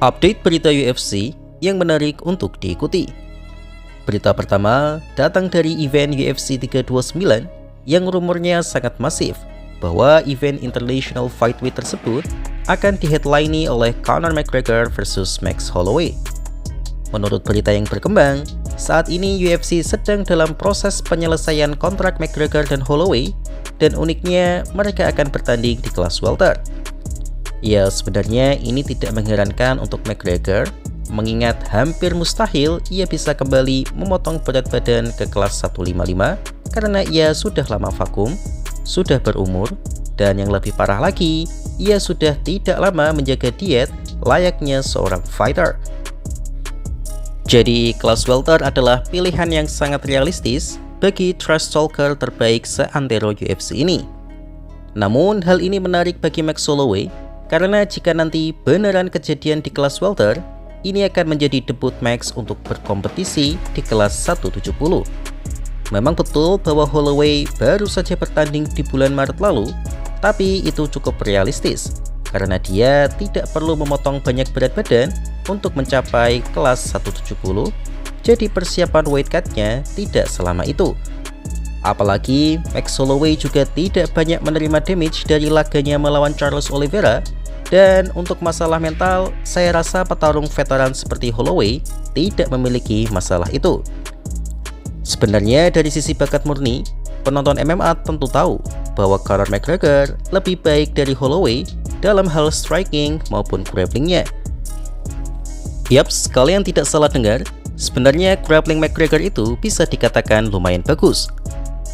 Update berita UFC yang menarik untuk diikuti. Berita pertama datang dari event UFC 329 yang rumornya sangat masif bahwa event International Fight Week tersebut akan di-headlinei oleh Conor McGregor versus Max Holloway. Menurut berita yang berkembang, saat ini UFC sedang dalam proses penyelesaian kontrak McGregor dan Holloway, dan uniknya mereka akan bertanding di kelas welter. Ya, sebenarnya ini tidak mengherankan untuk McGregor, mengingat hampir mustahil ia bisa kembali memotong berat badan ke kelas 155 karena ia sudah lama vakum, sudah berumur, dan yang lebih parah lagi, ia sudah tidak lama menjaga diet layaknya seorang fighter. Jadi, kelas welter adalah pilihan yang sangat realistis bagi trash talker terbaik seantero UFC ini. Namun, hal ini menarik bagi Max Holloway karena jika nanti beneran kejadian di kelas welter, ini akan menjadi debut Max untuk berkompetisi di kelas 170. Memang betul bahwa Holloway baru saja bertanding di bulan Maret lalu, tapi itu cukup realistis karena dia tidak perlu memotong banyak berat badan untuk mencapai kelas 170, jadi persiapan weight cut-nya tidak selama itu. Apalagi Max Holloway juga tidak banyak menerima damage dari laganya melawan Charles Oliveira, dan untuk masalah mental, saya rasa petarung veteran seperti Holloway tidak memiliki masalah itu. Sebenarnya dari sisi bakat murni, penonton MMA tentu tahu bahwa Conor McGregor lebih baik dari Holloway dalam hal striking maupun grapplingnya. Yaps, kalian tidak salah dengar, sebenarnya grappling McGregor itu bisa dikatakan lumayan bagus.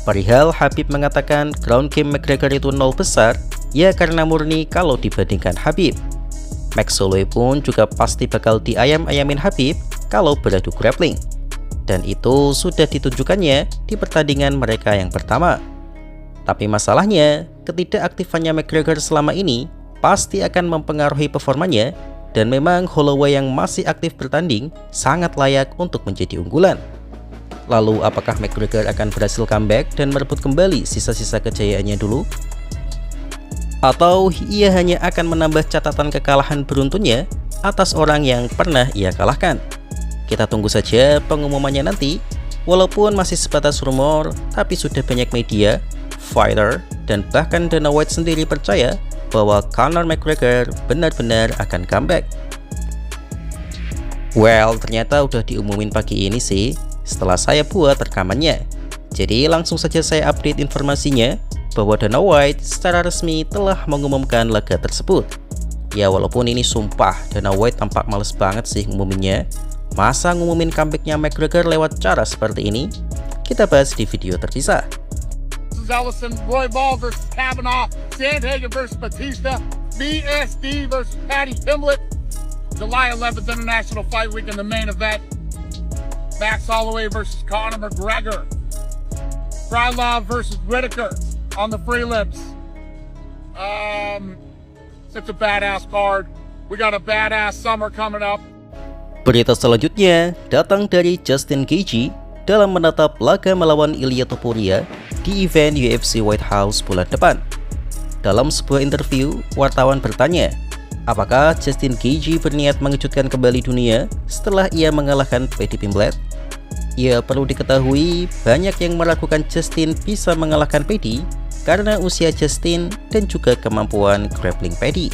Perihal Khabib mengatakan ground game McGregor itu nol besar, ya karena murni kalau dibandingkan Khabib. Max Holloway pun juga pasti bakal diayam-ayamin Khabib kalau beradu grappling. Dan itu sudah ditunjukkannya di pertandingan mereka yang pertama. Tapi masalahnya, ketidakaktifannya McGregor selama ini pasti akan mempengaruhi performanya, dan memang Holloway yang masih aktif bertanding sangat layak untuk menjadi unggulan. Lalu apakah McGregor akan berhasil comeback dan merebut kembali sisa-sisa kejayaannya dulu? Atau ia hanya akan menambah catatan kekalahan beruntunnya atas orang yang pernah ia kalahkan? Kita tunggu saja pengumumannya nanti. Walaupun masih sebatas rumor, tapi sudah banyak media, fighter, dan bahkan Dana White sendiri percaya bahwa Conor McGregor benar-benar akan comeback. Well, ternyata udah diumumin pagi ini sih, setelah saya buat rekamannya. Jadi langsung saja saya update informasinya bahwa Dana White secara resmi telah mengumumkan laga tersebut. Ya, walaupun ini sumpah Dana White tampak males banget sih ngumuminnya. Masa ngumumin comebacknya McGregor lewat cara seperti ini? Kita bahas di video terpisah. Ellison, Roy Ball versus Kavanaugh, Sandhagen versus Batista, BSD versus Patty Pimblett, July 11th International Fight Week in the main event, Max Holloway versus Conor McGregor, Krylov versus Whitaker on the prelims. Such a badass card. We got a badass summer coming up. Berita selanjutnya datang dari Justin Gaethje dalam menatap laga melawan Ilia Topuria di event UFC White House bulan depan. Dalam sebuah interview, wartawan bertanya, apakah Justin Gaethje berniat mengejutkan kembali dunia setelah ia mengalahkan Paddy Pimblett? Ya, perlu diketahui, banyak yang meragukan Justin bisa mengalahkan Paddy karena usia Justin dan juga kemampuan grappling Paddy.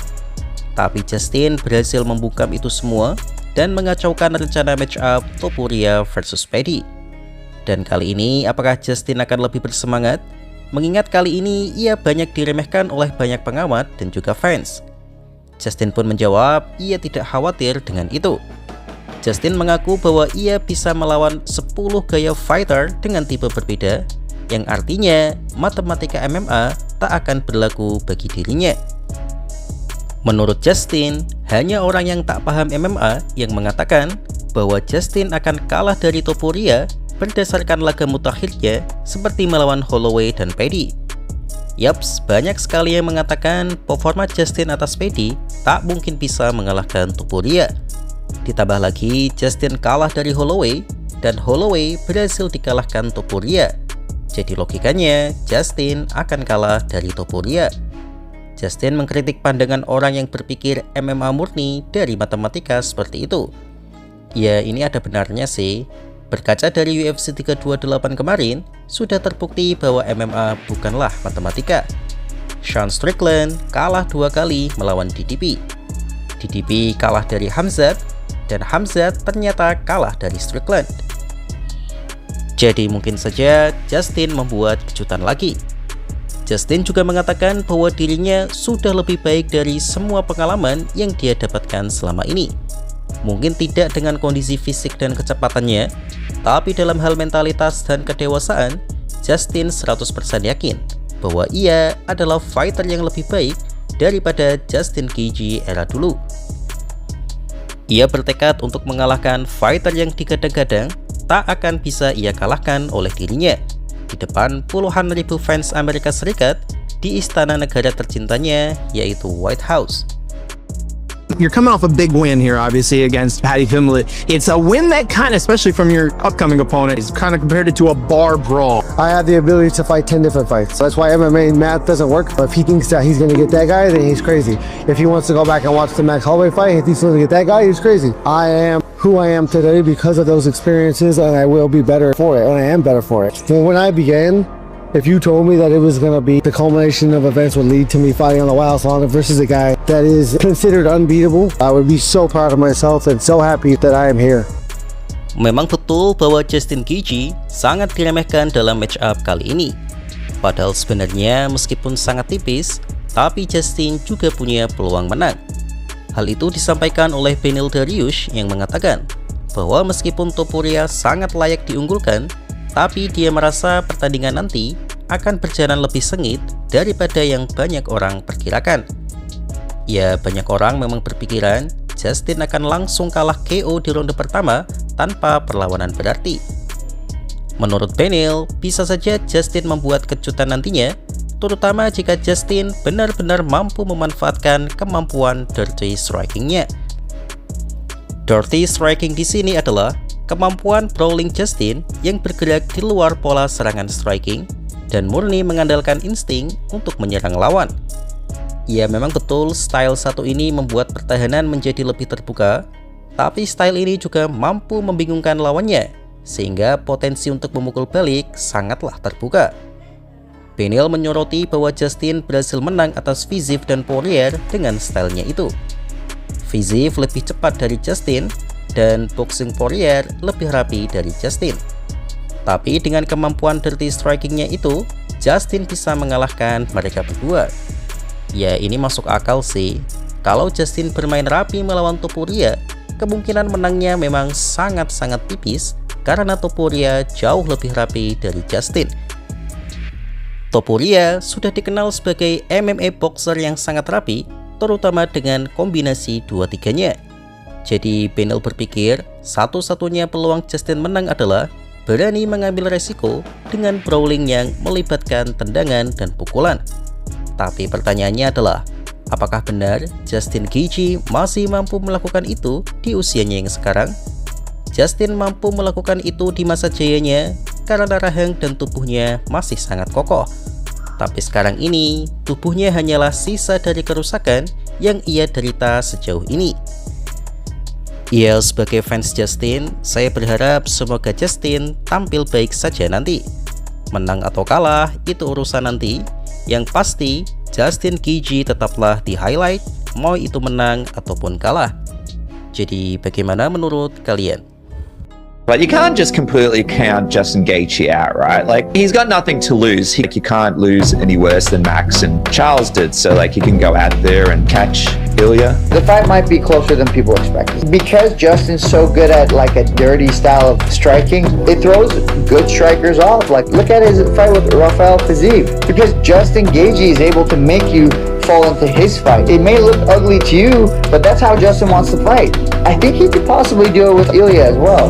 Tapi Justin berhasil membungkam itu semua dan mengacaukan rencana match up Topuria versus Paddy. Dan kali ini apakah Justin akan lebih bersemangat? Mengingat kali ini ia banyak diremehkan oleh banyak pengamat dan juga fans. Justin pun menjawab ia tidak khawatir dengan itu. Justin mengaku bahwa ia bisa melawan 10 gaya fighter dengan tipe berbeda, yang artinya matematika MMA tak akan berlaku bagi dirinya. Menurut Justin, hanya orang yang tak paham MMA yang mengatakan bahwa Justin akan kalah dari Topuria berdasarkan laga mutakhirnya seperti melawan Holloway dan Paddy. Yaps, banyak sekali yang mengatakan performa Justin atas Paddy tak mungkin bisa mengalahkan Topuria. Ditambah lagi Justin kalah dari Holloway dan Holloway berhasil dikalahkan Topuria. Jadi logikanya Justin akan kalah dari Topuria. Justin mengkritik pandangan orang yang berpikir MMA murni dari matematika seperti itu. Ya, ini ada benarnya sih. Berkaca dari UFC 328 kemarin, sudah terbukti bahwa MMA bukanlah matematika. Sean Strickland kalah 2 kali melawan DDP. DDP kalah dari Khamzat, dan Khamzat ternyata kalah dari Strickland. Jadi mungkin saja Justin membuat kejutan lagi. Justin juga mengatakan bahwa dirinya sudah lebih baik dari semua pengalaman yang dia dapatkan selama ini. Mungkin tidak dengan kondisi fisik dan kecepatannya, tapi dalam hal mentalitas dan kedewasaan, Justin 100% yakin bahwa ia adalah fighter yang lebih baik daripada Justin Gaethje era dulu. Ia bertekad untuk mengalahkan fighter yang digadang-gadang tak akan bisa ia kalahkan oleh dirinya di depan puluhan ribu fans Amerika Serikat di istana negara tercintanya, yaitu White House. You're coming off a big win here, obviously, against Paddy Pimblett. It's a win that kind of, especially from your upcoming opponent, is kind of compared it to a bar brawl. I have the ability to fight 10 different fights. That's why MMA math doesn't work. If he thinks that he's going to get that guy, then he's crazy. If he wants to go back and watch the Max Holloway fight, if he's going to get that guy, he's crazy. I am who I am today because of those experiences, and I will be better for it, and I am better for it. When I began, if you told me that it was going to be the culmination of events would lead to me fighting on the Wild Sauna versus a guy that is considered unbeatable, I would be so proud of myself and so happy that I am here. Memang betul bahwa Justin Gaethje sangat diremehkan dalam match up kali ini. Padahal sebenarnya meskipun sangat tipis, tapi Justin juga punya peluang menang. Hal itu disampaikan oleh Beneil Dariush yang mengatakan bahwa meskipun Topuria sangat layak diunggulkan, tapi dia merasa pertandingan nanti akan berjalan lebih sengit daripada yang banyak orang perkirakan. Ya, banyak orang memang berpikiran Justin akan langsung kalah KO di ronde pertama tanpa perlawanan berarti. Menurut Beneil, bisa saja Justin membuat kejutan nantinya, terutama jika Justin benar-benar mampu memanfaatkan kemampuan dirty striking-nya. Dirty striking di sini adalah kemampuan brawling Justin yang bergerak di luar pola serangan striking dan murni mengandalkan insting untuk menyerang lawan. Ya, memang betul style satu ini membuat pertahanan menjadi lebih terbuka, tapi style ini juga mampu membingungkan lawannya, sehingga potensi untuk memukul balik sangatlah terbuka. Beneil menyoroti bahwa Justin berhasil menang atas Fiziev dan Poirier dengan stylenya itu. Fiziev lebih cepat dari Justin, dan boxing Poirier lebih rapi dari Justin. Tapi dengan kemampuan dirty striking-nya itu, Justin bisa mengalahkan mereka berdua. Ya, ini masuk akal sih. Kalau Justin bermain rapi melawan Topuria, kemungkinan menangnya memang sangat-sangat tipis karena Topuria jauh lebih rapi dari Justin. Topuria sudah dikenal sebagai MMA boxer yang sangat rapi, terutama dengan kombinasi dua-tiganya. Jadi Beneil berpikir satu-satunya peluang Justin menang adalah berani mengambil resiko dengan brawling yang melibatkan tendangan dan pukulan. Tapi pertanyaannya adalah, apakah benar Justin Gaethje masih mampu melakukan itu di usianya yang sekarang? Justin mampu melakukan itu di masa jayanya karena rahang dan tubuhnya masih sangat kokoh. Tapi sekarang ini, tubuhnya hanyalah sisa dari kerusakan yang ia derita sejauh ini. Ya, sebagai fans Justin, saya berharap semoga Justin tampil baik saja nanti. Menang atau kalah, itu urusan nanti. Yang pasti, Justin Gaethje tetaplah di highlight, mau itu menang ataupun kalah. Jadi, bagaimana menurut kalian? But you can't just completely count Justin Gaethje out, right? Like, he's got nothing to lose. You can't lose any worse than Max and Charles did. So, like, he can go out there and catch Ilya. The fight might be closer than people expect. Because Justin's so good at, like, a dirty style of striking, it throws good strikers off. Like, look at his fight with Rafael Fiziev. Because Justin Gaethje is able to make you fall into his fight. It may look ugly to you, but that's how Justin wants to fight. I think he could possibly do it with Ilya as well.